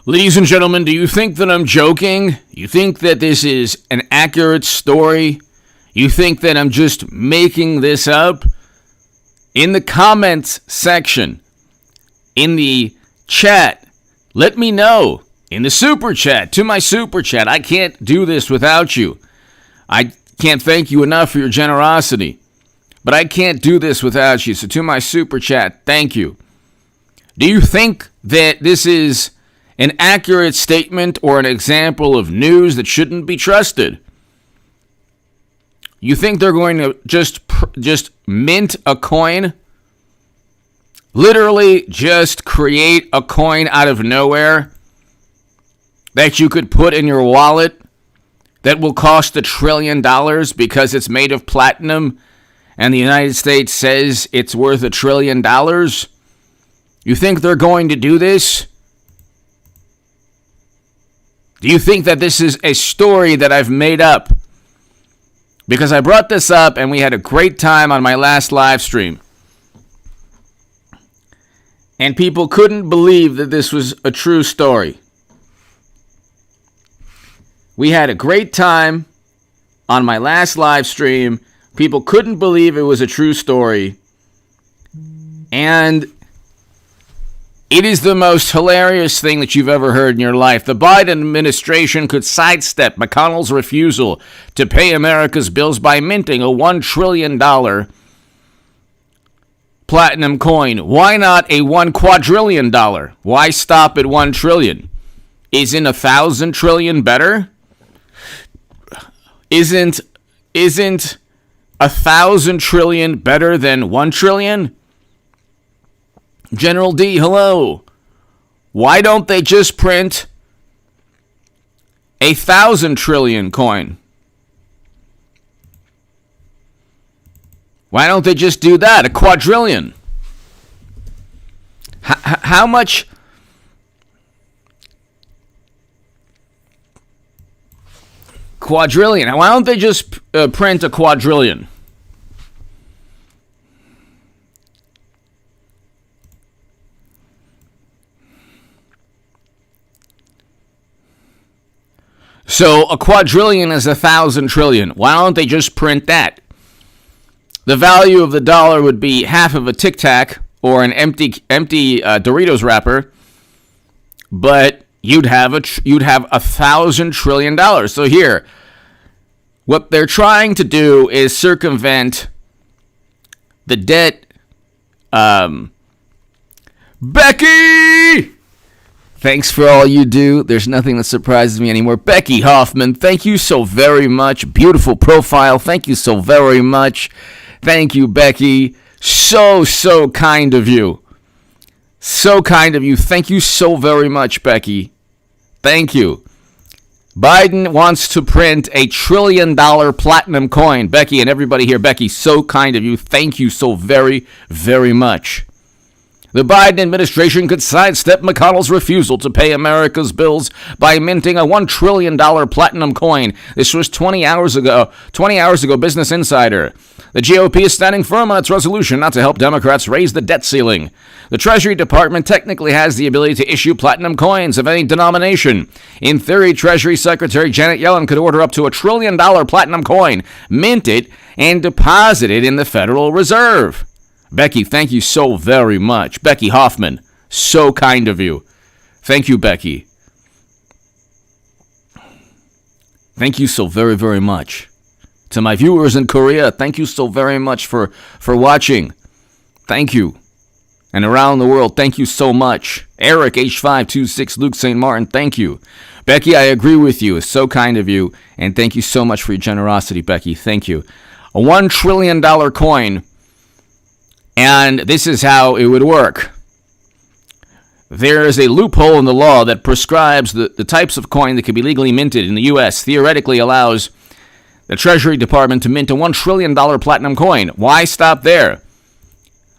Ladies and gentlemen, do you think that I'm joking? You think that this is an accurate story? You think that I'm just making this up? In the comments section, in the chat, let me know. In the super chat, to my super chat. I can't do this without you. I can't thank you enough for your generosity. But I can't do this without you. So to my super chat, thank you. Do you think that this is an accurate statement or an example of news that shouldn't be trusted? You think they're going to just mint a coin? Literally just create a coin out of nowhere that you could put in your wallet that will cost $1 trillion because it's made of platinum and the United States says it's worth $1 trillion? You think they're going to do this? Do you think that this is a story that I've made up? Because I brought this up and we had a great time on my last live stream. And people couldn't believe that this was a true story. We had a great time on my last live stream. People couldn't believe it was a true story. And it is the most hilarious thing that you've ever heard in your life. The Biden administration could sidestep McConnell's refusal to pay America's bills by minting a $1 trillion platinum coin. Why not a $1 quadrillion? Why stop at $1 trillion? Isn't 1,000 trillion better? Isn't 1,000 trillion better than 1 trillion? General D, hello. Why don't they just print a 1,000 trillion coin? Why don't they just do that? A quadrillion. How much? Quadrillion. Why don't they just print a quadrillion? So a quadrillion is 1,000 trillion. Why don't they just print that? The value of the dollar would be half of a Tic Tac or an empty Doritos wrapper, but you'd have 1,000 trillion dollars. So here, what they're trying to do is circumvent the debt. Becky! Thanks for all you do. There's nothing that surprises me anymore. Becky Hoffman, thank you so very much. Beautiful profile. Thank you so very much. Thank you, Becky. So kind of you. So kind of you. Thank you so very much, Becky. Thank you. Biden wants to print a $1 trillion platinum coin. Becky and everybody here. Becky, so kind of you. Thank you so very, very much. The Biden administration could sidestep McConnell's refusal to pay America's bills by minting a $1 trillion platinum coin. This was 20 hours ago, Business Insider. The GOP is standing firm on its resolution not to help Democrats raise the debt ceiling. The Treasury Department technically has the ability to issue platinum coins of any denomination. In theory, Treasury Secretary Janet Yellen could order up to $1 trillion platinum coin, mint it, and deposit it in the Federal Reserve. Becky, thank you so very much. Becky Hoffman, so kind of you. Thank you, Becky. Thank you so very, very much. To my viewers in Korea, thank you so very much for watching. Thank you. And around the world, thank you so much. Eric, H526, Luke St. Martin, thank you. Becky, I agree with you. It's so kind of you. And thank you so much for your generosity, Becky. Thank you. A $1 trillion coin. And this is how it would work. There is a loophole in the law that prescribes the types of coin that can be legally minted in the U.S. Theoretically allows the Treasury Department to mint a $1 trillion platinum coin. Why stop there?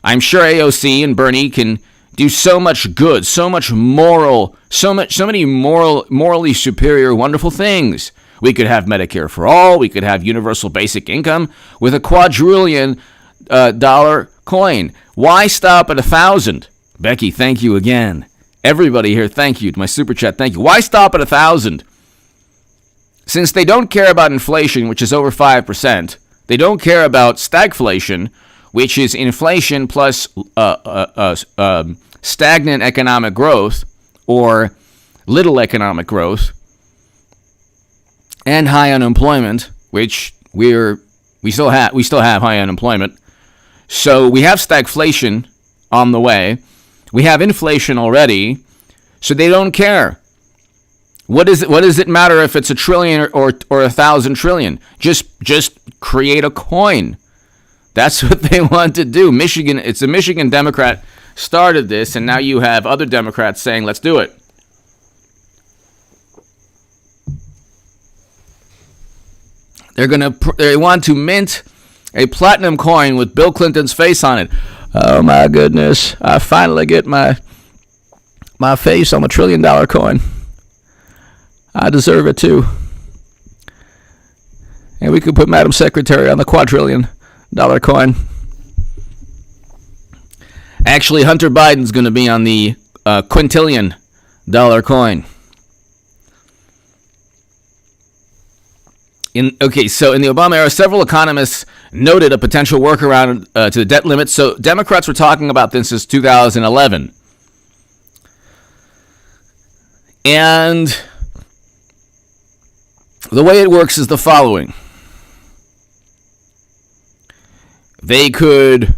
I'm sure AOC and Bernie can do so much good, so many morally superior, wonderful things. We could have Medicare for all. We could have universal basic income with a quadrillion dollar coin. Why stop at 1,000? Becky, thank you again. Everybody here, thank you. My super chat, thank you. Why stop at 1,000? Since they don't care about inflation, which is over 5%, they don't care about stagflation, which is inflation plus stagnant economic growth or little economic growth, and high unemployment, which we still have high unemployment. So we have stagflation on the way. We have inflation already, so they don't care. What does it matter if it's a trillion or 1,000 trillion? Just create a coin. That's what they want to do. It's a Michigan Democrat started this, and now you have other Democrats saying, let's do it. They want to mint a platinum coin with Bill Clinton's face on it. Oh my goodness! I finally get my face on the $1 trillion coin. I deserve it too. And we could put Madam Secretary on the $250 million coin. Actually, Hunter Biden's going to be on the quintillion dollar coin. So in the Obama era, several economists noted a potential workaround to the debt limit. So Democrats were talking about this since 2011. And the way it works is the following. They could...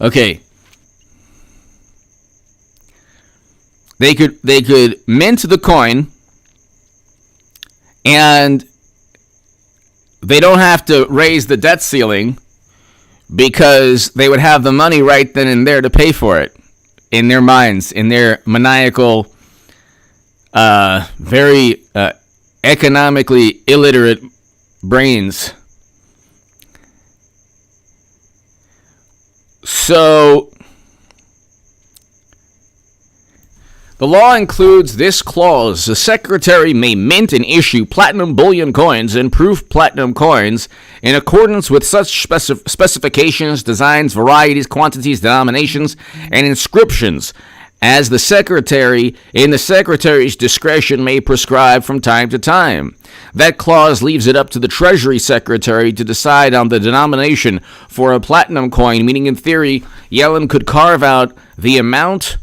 They could mint the coin, and they don't have to raise the debt ceiling because they would have the money right then and there to pay for it in their minds, in their maniacal, very economically illiterate brains. So the law includes this clause: the secretary may mint and issue platinum bullion coins and proof platinum coins in accordance with such specifications, designs, varieties, quantities, denominations, and inscriptions as the secretary, in the secretary's discretion, may prescribe from time to time. That clause leaves it up to the Treasury Secretary to decide on the denomination for a platinum coin, meaning in theory, Yellen could carve out the amount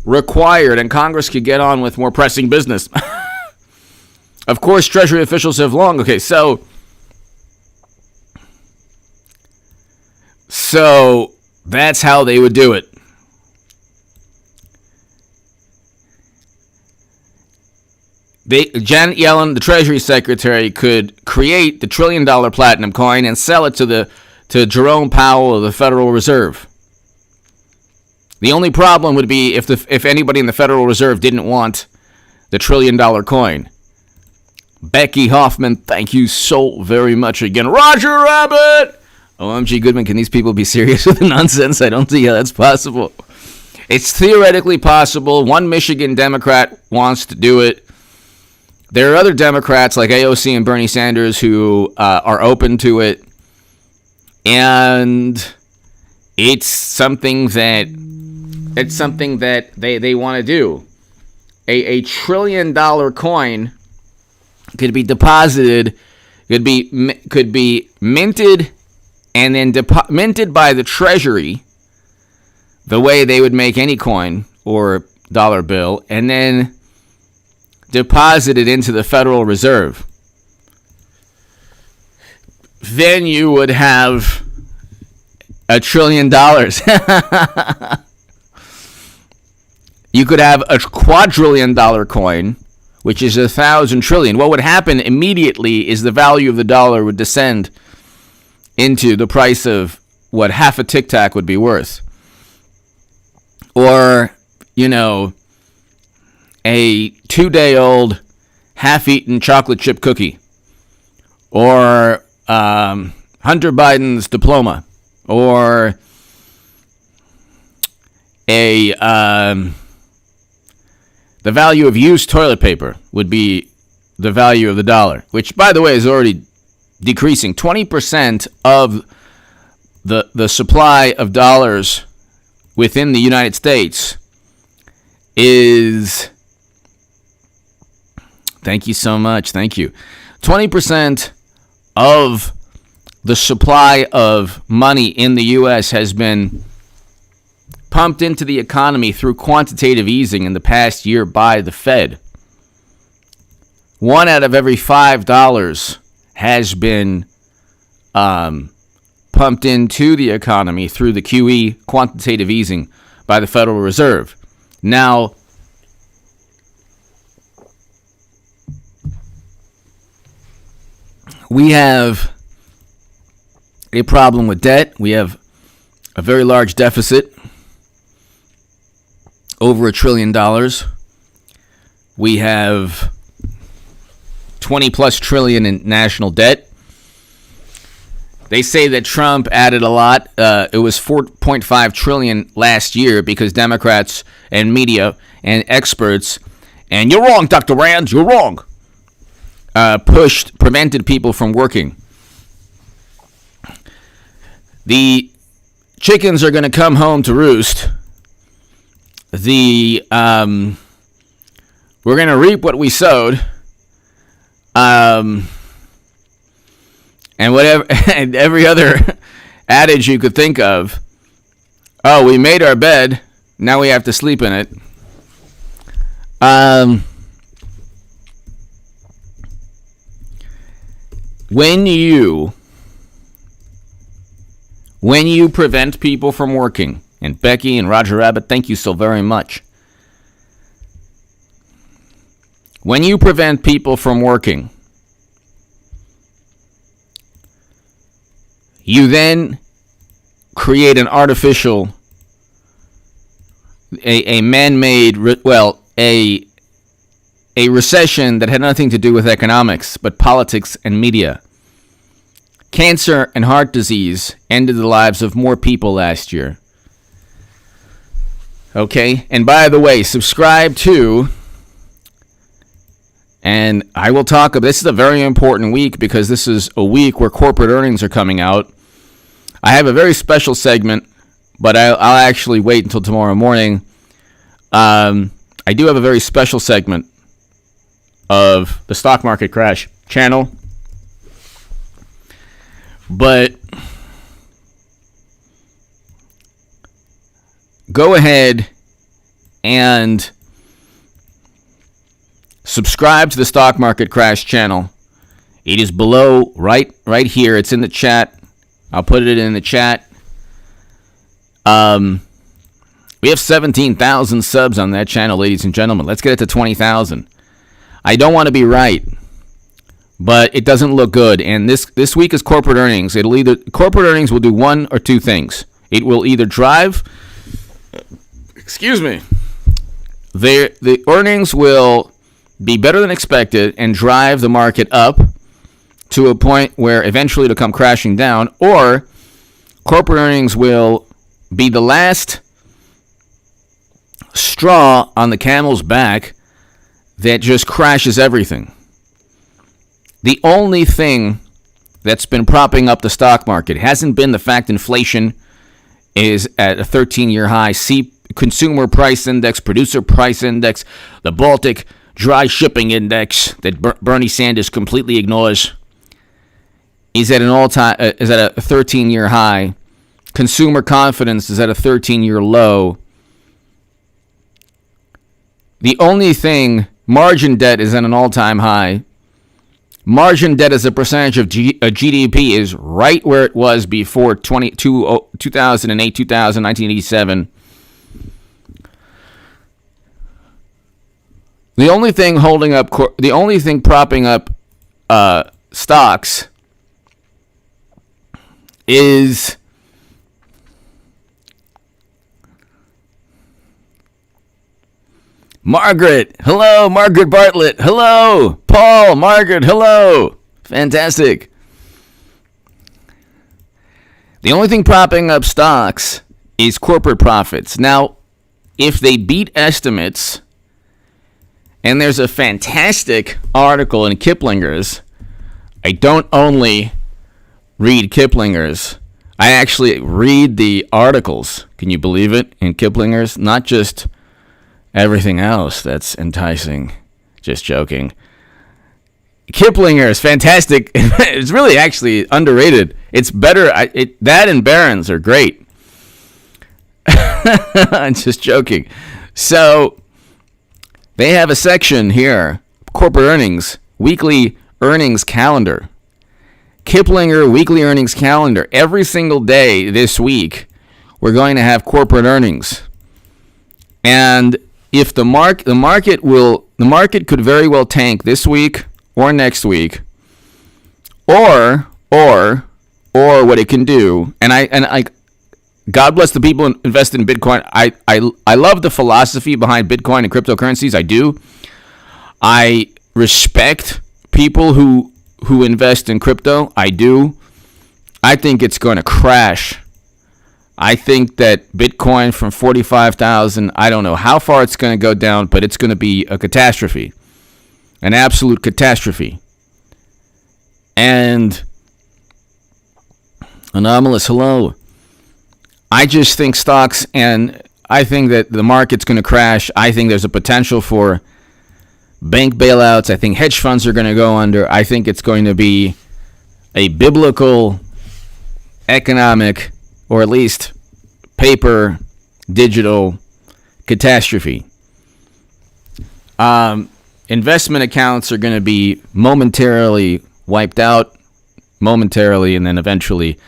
required and Congress could get on with more pressing business. Of course, Treasury officials have long... So that's how they would do it. Janet Yellen, the Treasury Secretary, could create the $1 trillion platinum coin and sell it to Jerome Powell of the Federal Reserve. The only problem would be if anybody in the Federal Reserve didn't want the $1 trillion coin. Becky Hoffman, thank you so very much again. Roger Rabbit! OMG Goodman, can these people be serious with the nonsense? I don't see how that's possible. It's theoretically possible. One Michigan Democrat wants to do it. There are other Democrats like AOC and Bernie Sanders who are open to it. And it's something that they want to do. A $1 trillion coin could be deposited, could be minted, and then minted by the Treasury, the way they would make any coin or dollar bill, and then deposited into the Federal Reserve. Then you would have $1 trillion. You could have a $250 coin, which is 1,000 trillion. What would happen immediately is the value of the dollar would descend into the price of what half a Tic Tac would be worth. Or, a 2-day-old half-eaten chocolate chip cookie. Or Hunter Biden's diploma. Or the value of used toilet paper would be the value of the dollar, which, by the way, is already decreasing. 20% of the supply of dollars within the United States is, thank you so much, thank you, 20% of the supply of money in the U.S. has been pumped into the economy through quantitative easing in the past year by the Fed. $1 out of every $5 has been pumped into the economy through the QE, quantitative easing, by the Federal Reserve. Now, we have a problem with debt. We have a very large deficit, over $1 trillion. We have 20 plus trillion in national debt. They say that Trump added a lot. It was 4.5 trillion last year because Democrats and media and experts, and you're wrong, Dr. Rand, you're wrong, prevented people from working. The chickens are going to come home to roost. We're going to reap what we sowed. And whatever, and every other adage you could think of. Oh, we made our bed, now we have to sleep in it. When you prevent people from working, and Becky and Roger Rabbit, thank you so very much. When you prevent people from working, you then create an artificial, a man-made, a recession that had nothing to do with economics, but politics and media. Cancer and heart disease ended the lives of more people last year. Okay, and by the way, subscribe to, and I will talk about, this is a very important week because this is a week where corporate earnings are coming out. I have a very special segment, but I'll actually wait until tomorrow morning. I do have a very special segment of the stock market crash channel, but go ahead and subscribe to the stock market crash channel. It is below, right here. It's in the chat. I'll put it in the chat. We have 17,000 subs on that channel, ladies and gentlemen. Let's get it to 20,000. I don't want to be right, but it doesn't look good. And this week is corporate earnings. Corporate earnings will do one or two things. It will either drive, the earnings will be better than expected and drive the market up to a point where eventually it'll come crashing down, or corporate earnings will be the last straw on the camel's back that just crashes everything. The only thing that's been propping up the stock market hasn't been the fact inflation is at a 13-year high, consumer price index, producer price index, the Baltic dry shipping index that Bernie Sanders completely ignores. Is at a 13-year high. Consumer confidence is at a 13-year low. The only thing, margin debt is at an all-time high. Margin debt as a percentage of GDP is right where it was before 2008, 1987. The only thing propping up stocks is Margaret. Hello, Margaret Bartlett. Hello, Paul, Margaret. Hello. Fantastic. The only thing propping up stocks is corporate profits. Now, if they beat estimates, and there's a fantastic article in Kiplinger's, I don't only read Kiplinger's, I actually read the articles, can you believe it, in Kiplinger's, not just everything else that's enticing. Just joking. Kiplinger is fantastic. It's really actually underrated. It's better. That and Barron's are great. I'm just joking. So they have a section here, corporate earnings, weekly earnings calendar. Kiplinger weekly earnings calendar. Every single day this week, we're going to have corporate earnings. And if the market could very well tank this week or next week, or what it can do, and I God bless the people invested in Bitcoin. I love the philosophy behind Bitcoin and cryptocurrencies. I do. I respect people who invest in crypto. I do. I think it's going to crash. I think that Bitcoin from 45,000, I don't know how far it's going to go down, but it's going to be a catastrophe. An absolute catastrophe. And Anomalous, hello. I just think stocks, and I think that the market's going to crash. I think there's a potential for bank bailouts. I think hedge funds are going to go under. I think it's going to be a biblical economic, or at least paper, digital catastrophe. Investment accounts are going to be momentarily wiped out, momentarily, and then eventually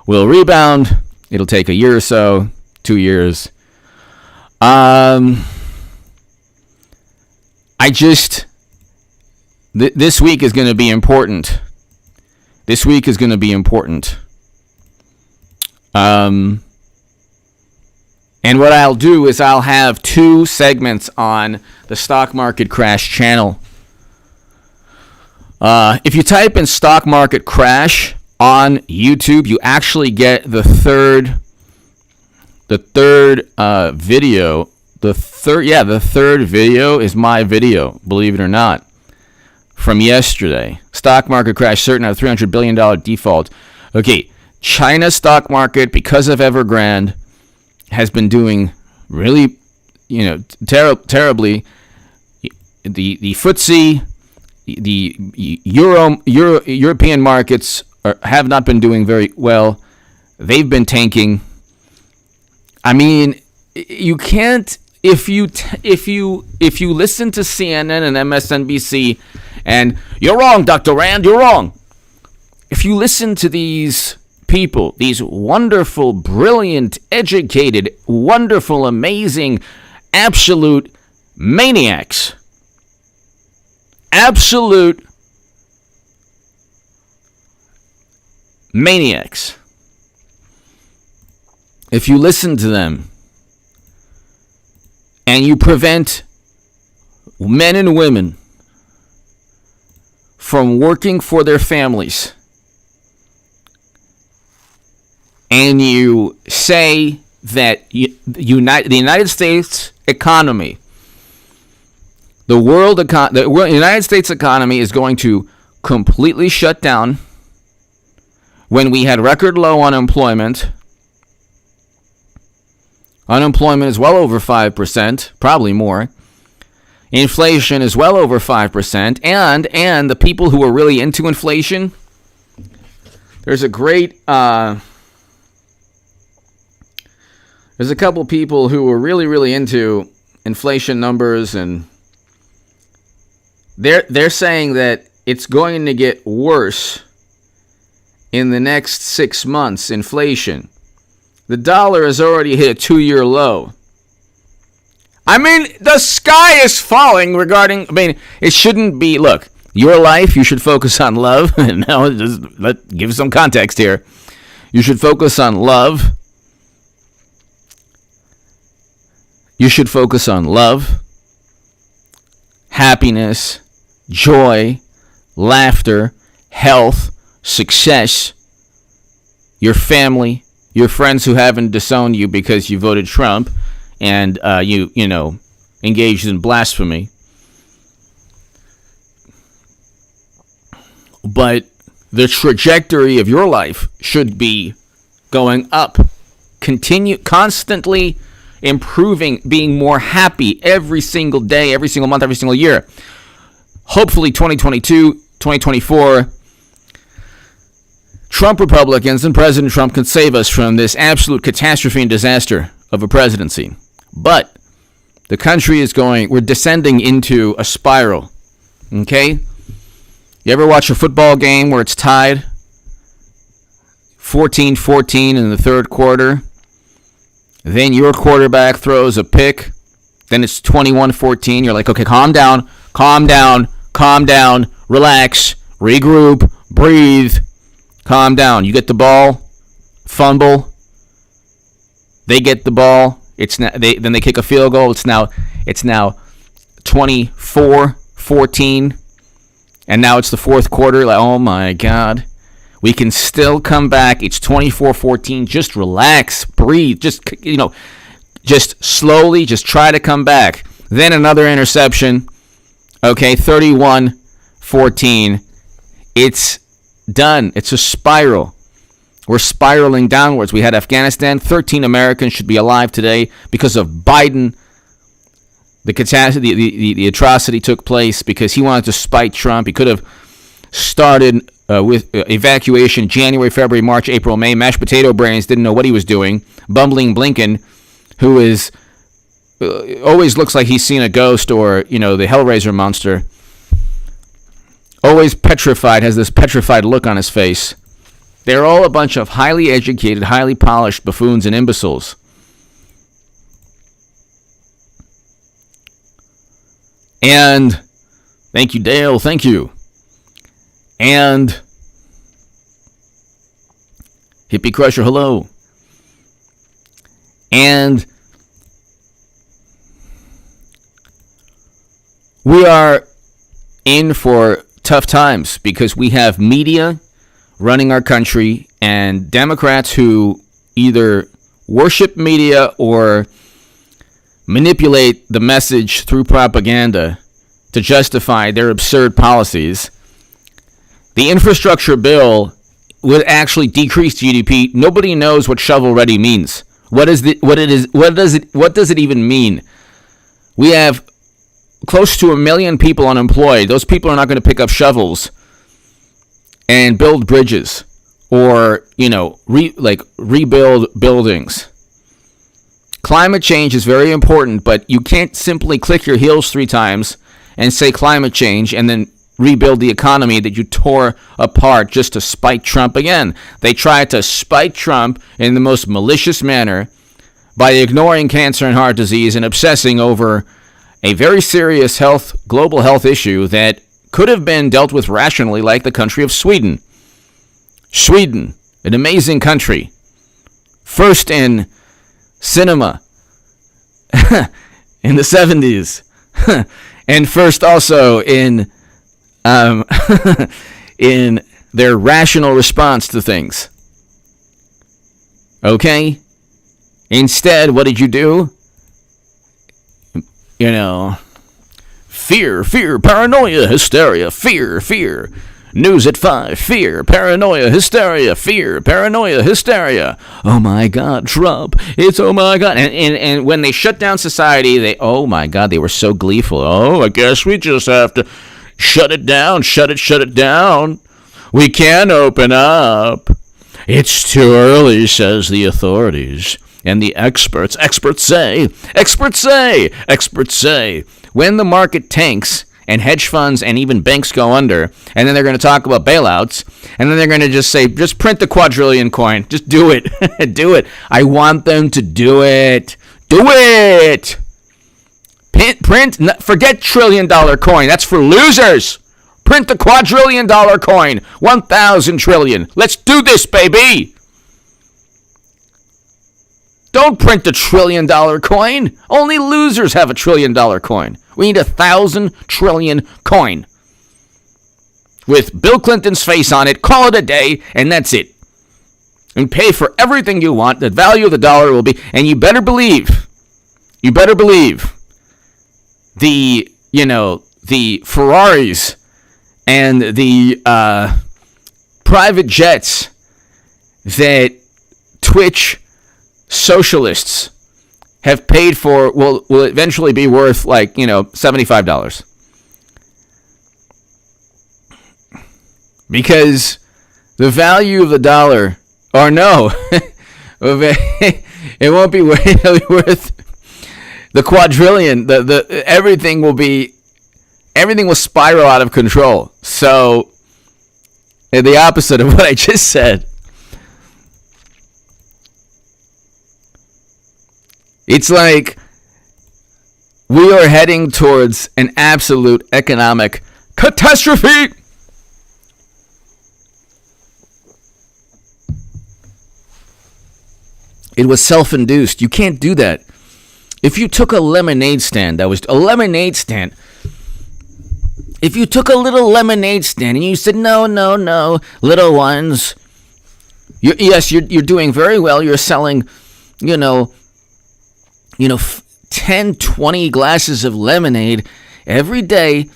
will rebound. It'll take a year or so, 2 years. This week is going to be important. This week is going to be important. And what I'll do is I'll have 2 segments on the stock market crash channel. If you type in stock market crash on YouTube, you actually get the third video. The third video is my video, believe it or not, from yesterday. Stock market crash certain of $300 billion default. Okay, China stock market, because of Evergrande, has been doing really, terribly. The FTSE, the European markets have not been doing very well. They've been tanking. I mean, you can't, if you listen to CNN and MSNBC, and you're wrong, Dr. Rand, you're wrong. If you listen to these people, these wonderful, brilliant, educated, wonderful, amazing, absolute maniacs, absolute maniacs. If you listen to them and you prevent men and women from working for their families, and you say that the United States economy, the United States economy is going to completely shut down when we had record low unemployment. Unemployment is well over 5%, probably more. Inflation is well over 5%, and the people who are really into inflation, there's a couple people who are really, really into inflation numbers, and they're saying that it's going to get worse in the next 6 months, inflation. The dollar has already hit a 2-year low. I mean, the sky is falling it shouldn't be, look, your life, you should focus on love. Now, give some context here. You should focus on love. You should focus on love, happiness, joy, laughter, health, success, your family, your friends who haven't disowned you because you voted Trump and you engaged in blasphemy. But the trajectory of your life should be going up, constantly improving, being more happy every single day, every single month, every single year. Hopefully 2022, 2024, Trump Republicans and President Trump can save us from this absolute catastrophe and disaster of a presidency. But the country is we're descending into a spiral. Okay? You ever watch a football game where it's tied 14-14 in the third quarter? Then your quarterback throws a pick. Then it's 21-14. You're like, okay, calm down, relax, regroup, breathe, calm down. You get the ball, fumble. They get the ball. Then they kick a field goal. It's now 24-14. And now it's the fourth quarter. Like, oh my God. We can still come back. It's 24-14. Just relax, breathe. Just slowly, just try to come back. Then another interception. Okay, 31-14. It's done. It's a spiral. We're spiraling downwards. We had Afghanistan. 13 Americans should be alive today because of Biden. The catastrophe, the atrocity took place because he wanted to spite Trump. He could have started with evacuation January, February, March, April, May. Mashed potato brains didn't know what he was doing. Bumbling Blinken, who is always looks like he's seen a ghost or, the Hellraiser monster. Always petrified, has this petrified look on his face. They're all a bunch of highly educated, highly polished buffoons and imbeciles. And thank you, Dale. Thank you. And Hippie Crusher, hello. And we are in for tough times because we have media running our country and Democrats who either worship media or manipulate the message through propaganda to justify their absurd policies. The infrastructure bill would actually decrease GDP. Nobody knows what shovel-ready means. What does it even mean? We have close to 1 million people unemployed. Those people are not going to pick up shovels and build bridges or, rebuild buildings. Climate change is very important, but you can't simply click your heels 3 times and say climate change and then rebuild the economy that you tore apart just to spite Trump again. They tried to spite Trump in the most malicious manner by ignoring cancer and heart disease and obsessing over a very serious global health issue that could have been dealt with rationally, like the country of Sweden. Sweden, an amazing country. First in cinema in the 70s. And first also in in their rational response to things. Okay? Instead, what did you do? Fear, paranoia, hysteria, fear. News at 5, fear, paranoia, hysteria, fear, paranoia, hysteria. Oh my God, Trump, it's oh my God. And when they shut down society, oh my God, they were so gleeful. Oh, I guess we just have to shut it down, shut it down. We can't open up. It's too early, says the authorities. And the experts say, when the market tanks and hedge funds and even banks go under, and then they're going to talk about bailouts, and then they're going to just say, just print the quadrillion coin. Just do it. Do it. I want them to do it. Do it. Print, forget $1 trillion coin. That's for losers. Print the quadrillion dollar coin. 1,000 trillion. Let's do this, baby. Don't print the $1 trillion coin. Only losers have $1 trillion coin. We need 1,000 trillion coin with Bill Clinton's face on it. Call it a day, and that's it. And pay for everything you want. The value of the dollar will be, and you better believe, the Ferraris and the private jets that Twitch socialists have paid for will eventually be worth like, $75. Because the value of the dollar, or no, it won't be worth the quadrillion. Everything will spiral out of control. So, the opposite of what I just said. It's like we are heading towards an absolute economic catastrophe. It was self-induced. You can't do that. If you took a lemonade stand, if you took a little lemonade stand and you said, no, little ones, you're doing very well. You're selling, 10, 20 glasses of lemonade every day,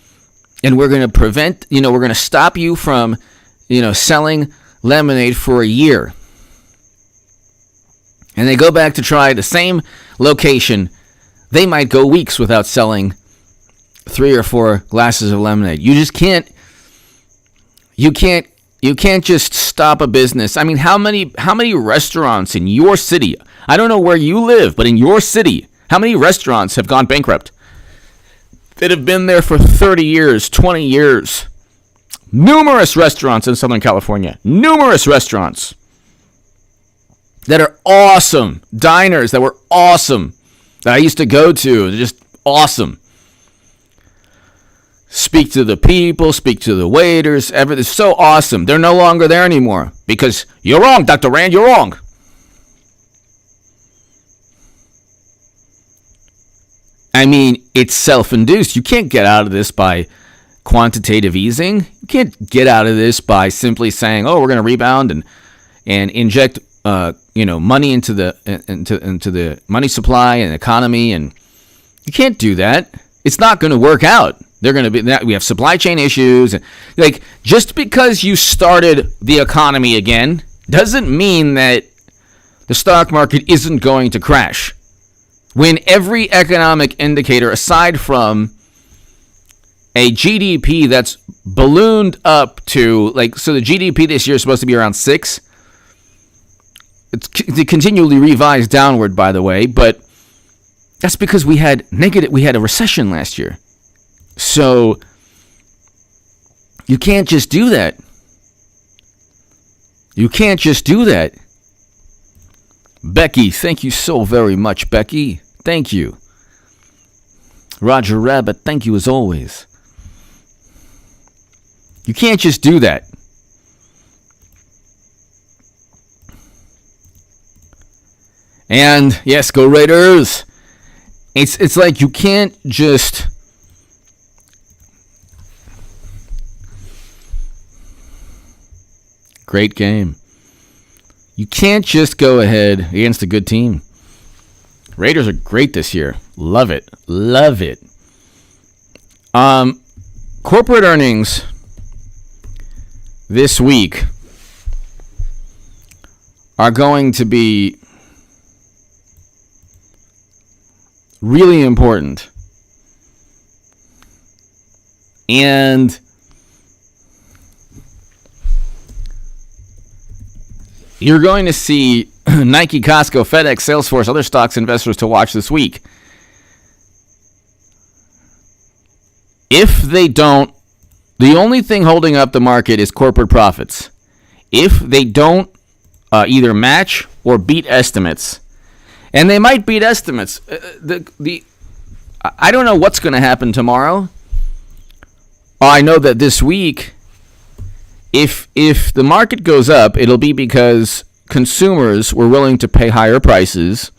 and we're going to stop you from, selling lemonade for a year. And they go back to try the same location, they might go weeks without selling 3 or 4 glasses of lemonade. You just can't. You can't just stop a business. I mean, how many restaurants in your city? I don't know where you live, but in your city, how many restaurants have gone bankrupt that have been there for 30 years, 20 years? Numerous restaurants in Southern California. Numerous restaurants that are awesome. Diners that were awesome. That I used to go to. They're just awesome. Speak to the people, speak to the waiters. Everything's so awesome. They're no longer there anymore. Because you're wrong, Dr. Rand, you're wrong. I mean, it's self-induced. You can't get out of this by quantitative easing. You can't get out of this by simply saying, "Oh, we're going to rebound and inject, money into the money supply and economy." And you can't do that. It's not going to work out. They're going to be. We have supply chain issues. Like, just because you started the economy again doesn't mean that the stock market isn't going to crash. When every economic indicator, aside from a GDP that's ballooned up to, so the GDP this year is supposed to be around 6. It's continually revised downward, by the way, but that's because we had a recession last year. So you can't just do that. You can't just do that. Becky, thank you so very much, Becky. Thank you. Roger Rabbit, thank you as always. You can't just do that. And yes, go Raiders. It's like you can't just great game. You can't just go ahead against a good team. Raiders are great this year. Love it. Love it. Corporate earnings this week are going to be really important. And you're going to see Nike, Costco, FedEx, Salesforce, other stocks investors to watch this week. If they don't, the only thing holding up the market is corporate profits. If they don't either match or beat estimates, and they might beat estimates, I don't know what's going to happen tomorrow. I know that this week, if the market goes up, it'll be because consumers were willing to pay higher prices.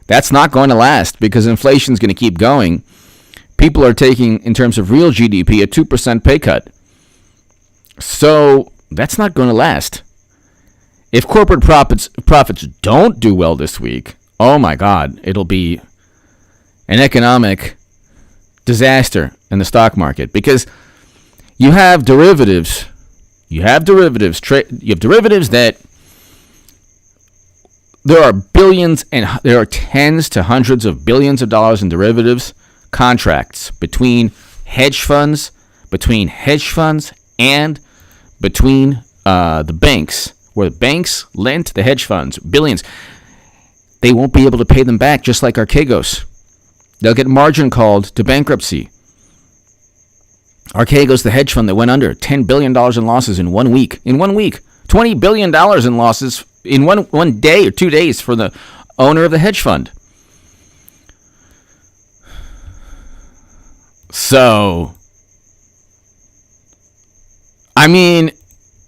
That's not going to last because inflation's going to keep going. People are taking, in terms of real GDP, a 2% pay cut. So that's not going to last. If corporate profits don't do well this week, oh my God, it'll be an economic disaster in the stock market because you have derivatives. You have derivatives that there are billions and there are tens to hundreds of billions of dollars in derivatives contracts between hedge funds, and between the banks, where the banks lent the hedge funds billions. They won't be able to pay them back, just like Archegos. They'll get margin called to bankruptcy. Archegos, the hedge fund that went under, $10 billion in losses in 1 week. $20 billion in losses in one day or 2 days for the owner of the hedge fund. So, I mean,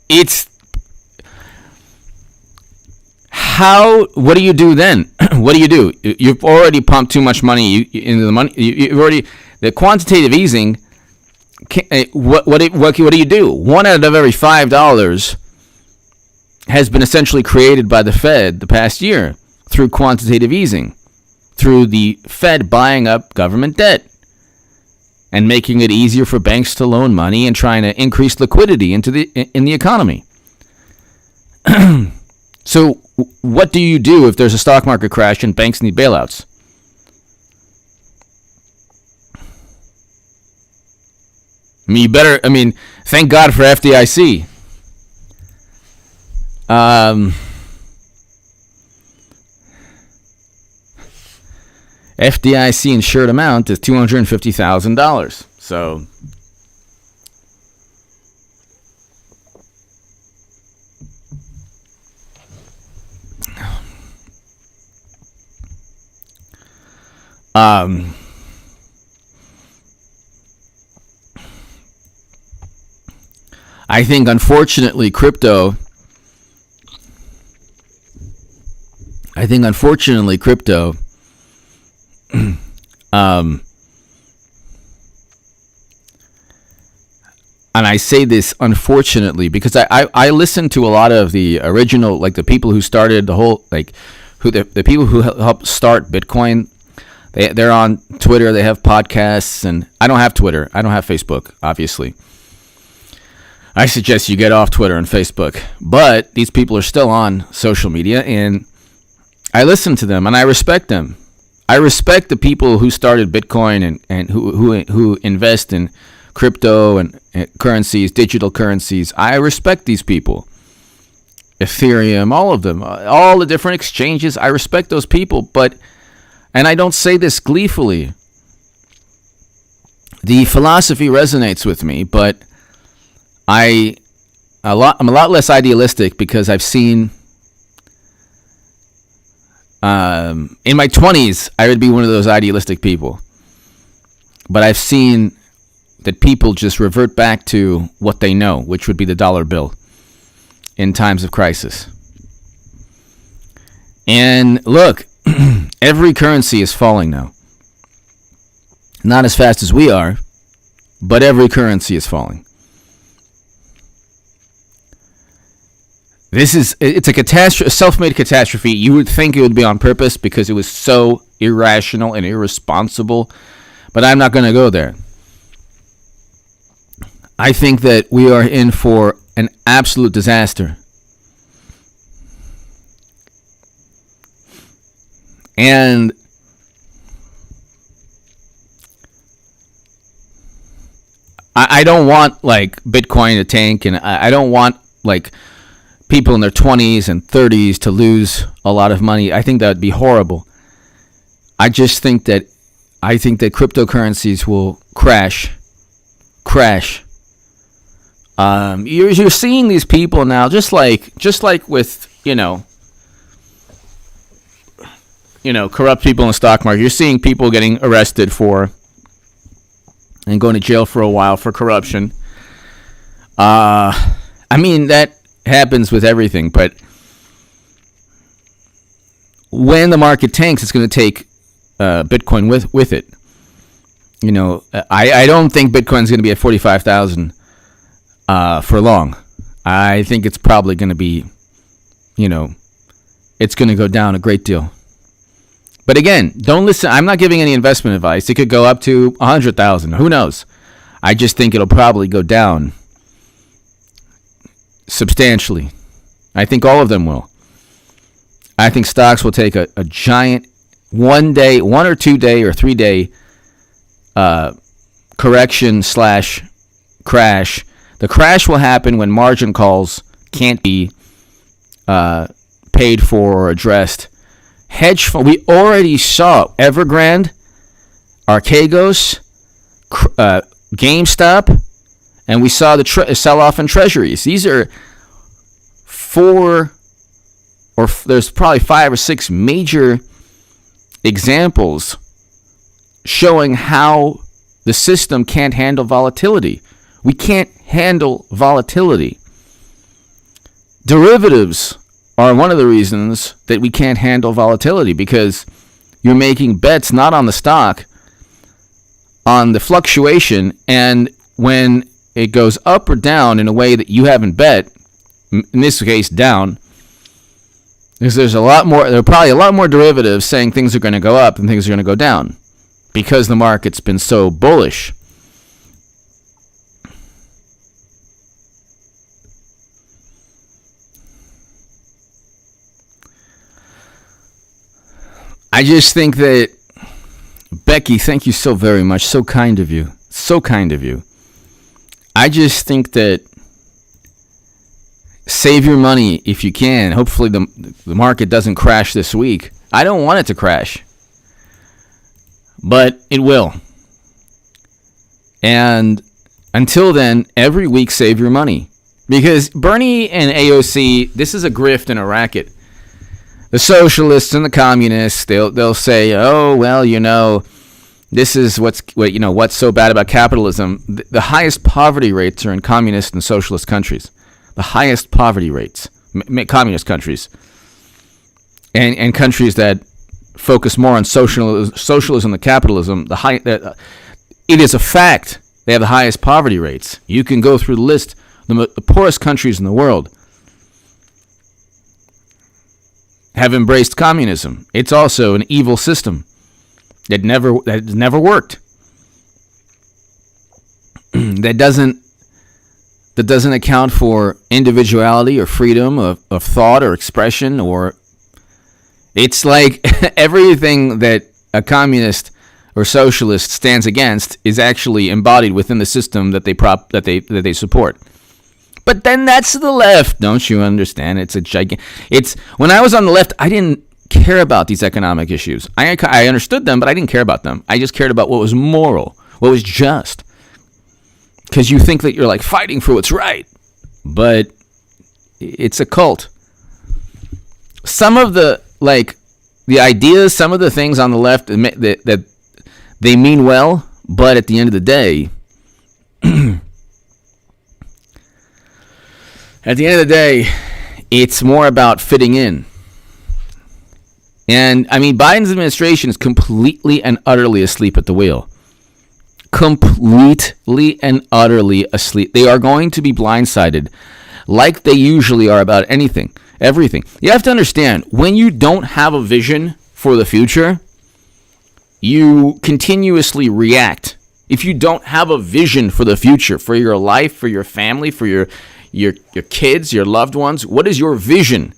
it's what do you do then? What do you do? You've already pumped too much money into the money. The quantitative easing. What do you do? One out of every $5 has been essentially created by the Fed the past year through quantitative easing, through the Fed buying up government debt and making it easier for banks to loan money and trying to increase liquidity in the economy. So what do you do if there's a stock market crash and banks need bailouts? Thank God for FDIC. FDIC insured amount is $250,000. So, I think, unfortunately, crypto. And I say this unfortunately because I listen to a lot of the original, like the people who started the whole, like the people who helped start Bitcoin. They're on Twitter. They have podcasts, and I don't have Twitter. I don't have Facebook, obviously. I suggest you get off Twitter and Facebook. But these people are still on social media, and I listen to them, and I respect them. I respect the people who started Bitcoin and who invest in crypto and currencies, digital currencies. I respect these people. Ethereum, all of them, all the different exchanges. I respect those people, and I don't say this gleefully. The philosophy resonates with me, but I'm a lot less idealistic because I've seen. In my 20s, I would be one of those idealistic people. But I've seen that people just revert back to what they know, which would be the dollar bill in times of crisis. And look, every currency is falling now. Not as fast as we are, but every currency is falling. It's a catastrophe, a self-made catastrophe. You would think it would be on purpose because it was so irrational and irresponsible, but I'm not going to go there. I think that we are in for an absolute disaster. And I don't want like Bitcoin to tank, and I don't want like people in their 20s and 30s to lose a lot of money. I think that would be horrible. I think that cryptocurrencies will crash. You're seeing these people now, just like with corrupt people in the stock market. You're seeing people getting arrested for and going to jail for a while for corruption. That happens with everything, but when the market tanks, it's going to take Bitcoin with it. I don't think Bitcoin's going to be at 45,000 for long. I think it's probably going to be, it's going to go down a great deal. But again, don't listen. I'm not giving any investment advice. It could go up to 100,000. Who knows? I just think it'll probably go down substantially. I think all of them will. I think stocks will take a giant 1 or 2 day or 3 day correction / crash. The crash will happen when margin calls can't be paid for or addressed. Hedge fund, we already saw Evergrande, Archegos, GameStop, and we saw the sell-off in Treasuries. These are there's probably 5 or 6 major examples showing how the system can't handle volatility. We can't handle volatility. Derivatives are one of the reasons that we can't handle volatility, because you're making bets not on the stock, on the fluctuation, and when it goes up or down in a way that you haven't bet, in this case down, because there are probably a lot more derivatives saying things are going to go up and things are going to go down because the market's been so bullish. I just think that, Becky, thank you so very much. So kind of you. So kind of you. I just think that save your money if you can. Hopefully the market doesn't crash this week. I don't want it to crash, but it will. And until then, every week save your money. Because Bernie and AOC, this is a grift and a racket. The socialists and the communists, they'll say, oh, well, this is what's so bad about capitalism. The highest poverty rates are in communist and socialist countries. The highest poverty rates, communist countries, and countries that focus more on socialism than capitalism. It is a fact they have the highest poverty rates. You can go through the list, the poorest countries in the world have embraced communism. It's also an evil system that never worked. that doesn't account for individuality or freedom of thought or expression, or it's like everything that a communist or socialist stands against is actually embodied within the system that they support. But then that's the left, don't you understand? It's when I was on the left, I didn't care about these economic issues. I understood them, but I didn't care about them. I just cared about what was moral, what was just. Because you think that you're like fighting for what's right, but it's a cult. Some of the ideas, some of the things on the left that they mean well, but at the end of the day, it's more about fitting in. And I mean, Biden's administration is completely and utterly asleep at the wheel. Completely and utterly asleep. They are going to be blindsided like they usually are about everything. You have to understand, when you don't have a vision for the future, you continuously react. If you don't have a vision for the future, for your life, for your family, for your kids, your loved ones, what is your vision?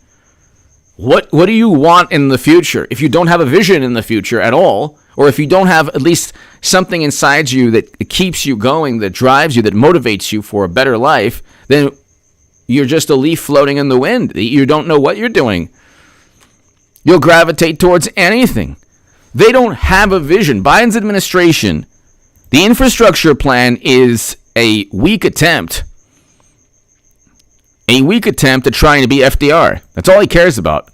What do you want in the future? If you don't have a vision in the future at all, or if you don't have at least something inside you that keeps you going, that drives you, that motivates you for a better life, then you're just a leaf floating in the wind. You don't know what you're doing. You'll gravitate towards anything. They don't have a vision. Biden's administration, the infrastructure plan is a weak attempt at trying to be FDR. That's all he cares about.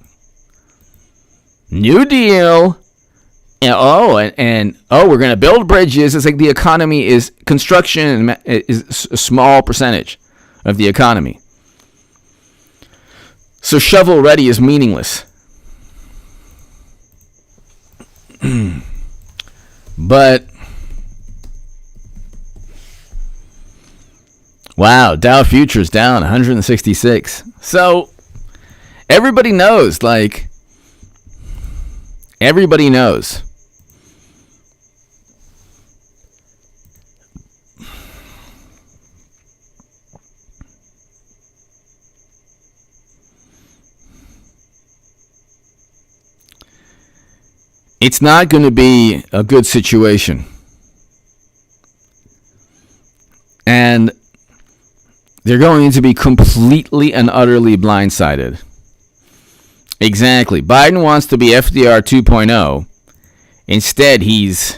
New Deal. And we're going to build bridges. It's like the economy is construction is a small percentage of the economy. So shovel ready is meaningless. But wow, Dow futures down 166. So everybody knows, everybody knows. It's not going to be a good situation. And they're going to be completely and utterly blindsided. Exactly. Biden wants to be FDR 2.0. Instead, he's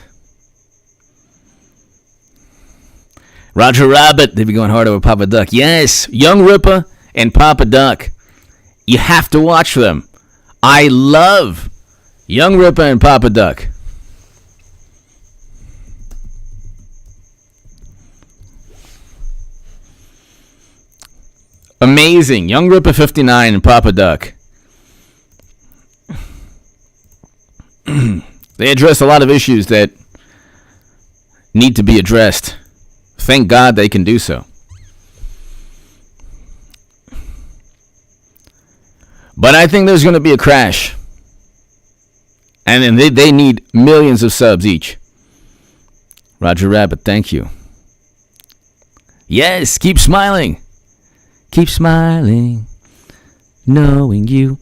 Roger Rabbit. They've been going hard over Papa Duck. Yes, Young Ripper and Papa Duck. You have to watch them. I love Young Ripper and Papa Duck. Amazing. Young Ripper 59 and Papa Duck. They address a lot of issues that need to be addressed. Thank God they can do so. But I think there's going to be a crash. And then they need millions of subs each. Roger Rabbit, thank you. Yes, keep smiling. Keep smiling, knowing you.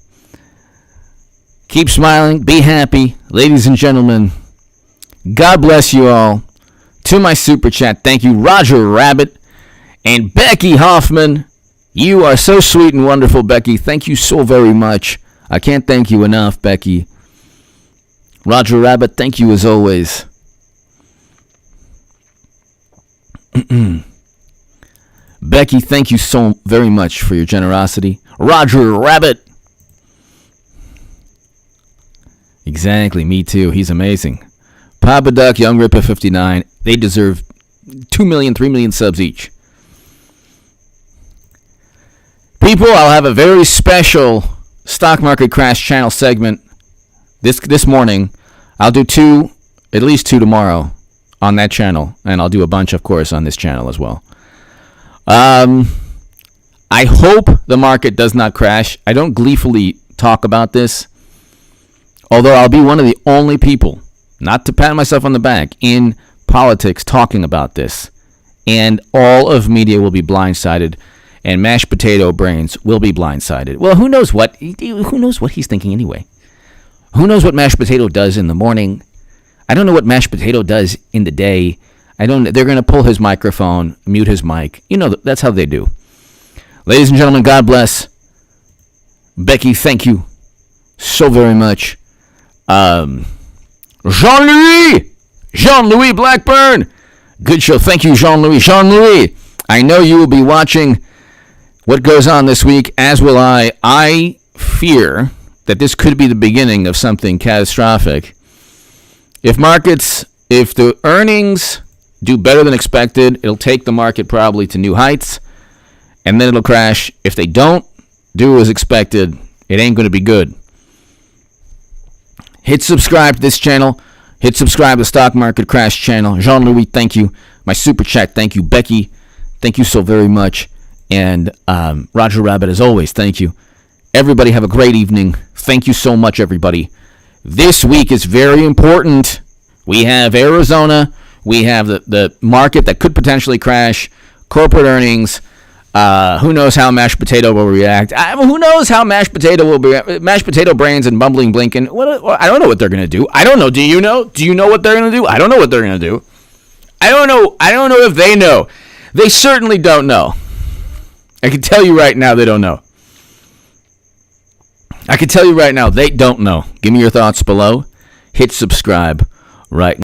Keep smiling, be happy. Ladies and gentlemen, God bless you all. To my super chat, thank you, Roger Rabbit and Becky Hoffman. You are so sweet and wonderful, Becky. Thank you so very much. I can't thank you enough, Becky. Roger Rabbit, thank you as always. Becky, thank you so very much for your generosity. Roger Rabbit. Exactly, me too. He's amazing. Papa Duck, Young Ripper 59. They deserve 2 million, 3 million subs each. People, I'll have a very special stock market crash channel segment this morning. I'll do at least two tomorrow on that channel. And I'll do a bunch, of course, on this channel as well. I hope the market does not crash. I don't gleefully talk about this, although I'll be one of the only people, not to pat myself on the back, in politics talking about this. And all of media will be blindsided, and mashed potato brains will be blindsided. Well, who knows what he's thinking anyway? Who knows what mashed potato does in the morning? I don't know what mashed potato does in the day. They're going to pull his microphone, mute his mic. You know, that's how they do. Ladies and gentlemen, God bless. Becky, thank you so very much. Jean-Louis Blackburn. Good show. Thank you, Jean-Louis. Jean-Louis, I know you will be watching what goes on this week, as will I. I fear that this could be the beginning of something catastrophic. If the earnings do better than expected, it'll take the market probably to new heights, and then it'll crash. If they don't do as expected, it ain't going to be good. Hit subscribe to this channel. Hit subscribe to the Stock Market Crash channel. Jean-Louis, thank you. My super chat, thank you. Becky, thank you so very much. And Roger Rabbit, as always, thank you. Everybody have a great evening. Thank you so much, everybody. This week is very important. We have Arizona. We have the market that could potentially crash, corporate earnings. Who knows how mashed potato will react? Who knows how mashed potato will be? Mashed potato brains and bumbling Blinken. I don't know what they're going to do. I don't know. Do you know? Do you know what they're going to do? I don't know what they're going to do. I don't know. I don't know if they know. They certainly don't know. I can tell you right now they don't know. I can tell you right now they don't know. Give me your thoughts below. Hit subscribe right now.